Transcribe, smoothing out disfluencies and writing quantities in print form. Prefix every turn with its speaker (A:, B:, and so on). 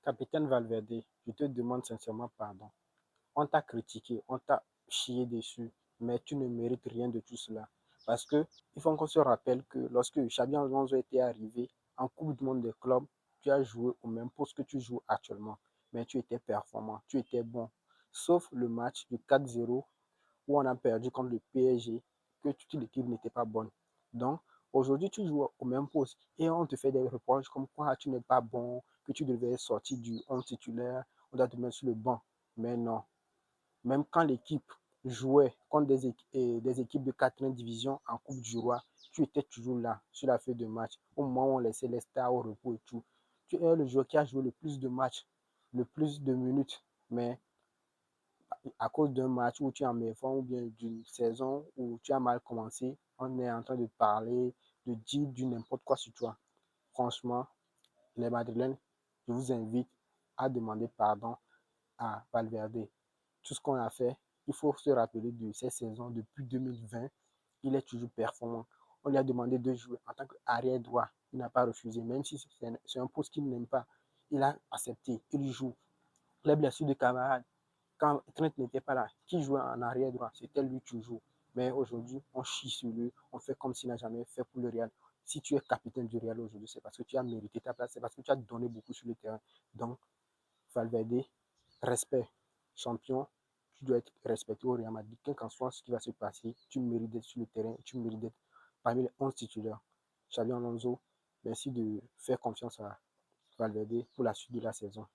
A: Capitaine Valverde, je te demande sincèrement pardon. On t'a critiqué, on t'a chié dessus, mais tu ne mérites rien de tout cela. Parce que il faut qu'on se rappelle que lorsque Xabi Alonso était arrivé en Coupe du Monde des clubs, tu as joué au même poste que tu joues actuellement. Mais tu étais performant, tu étais bon. Sauf le match du 4-0 où on a perdu contre le PSG, que toute l'équipe n'était pas bonne. Donc, aujourd'hui, tu joues au même poste et on te fait des reproches comme quoi tu n'es pas bon, que tu devais sortir du 11 titulaire, on doit te mettre sur le banc. Mais non, même quand l'équipe jouait contre des équipes de 4e division en Coupe du Roi, tu étais toujours là sur la feuille de match. Au moment où on laissait les stars au repos et tout. Tu es le joueur qui a joué le plus de matchs, le plus de minutes. Mais à cause d'un match où tu es en meilleure forme ou bien d'une saison où tu as mal commencé, on est en train de parler, de dire du n'importe quoi sur toi. Franchement, les Madrilènes, je vous invite à demander pardon à Valverde. Tout ce qu'on a fait, il faut se rappeler de ces saisons depuis 2020. Il est toujours performant. On lui a demandé de jouer en tant qu'arrière droit. Il n'a pas refusé, même si c'est un poste qu'il n'aime pas. Il a accepté, il joue. Les blessures de camarades, quand Trent n'était pas là, qui jouait en arrière droit, c'était lui toujours. Mais aujourd'hui, on chie sur lui, on fait comme s'il n'a jamais fait pour le Real. Si tu es capitaine du Real aujourd'hui, c'est parce que tu as mérité ta place, c'est parce que tu as donné beaucoup sur le terrain. Donc, Valverde, respect, champion, tu dois être respecté au Real Madrid. Quel qu'en soit ce qui va se passer, tu mérites d'être sur le terrain, tu mérites d'être parmi les 11 titulaires. Xabi Alonso, merci de faire confiance à Valverde pour la suite de la saison.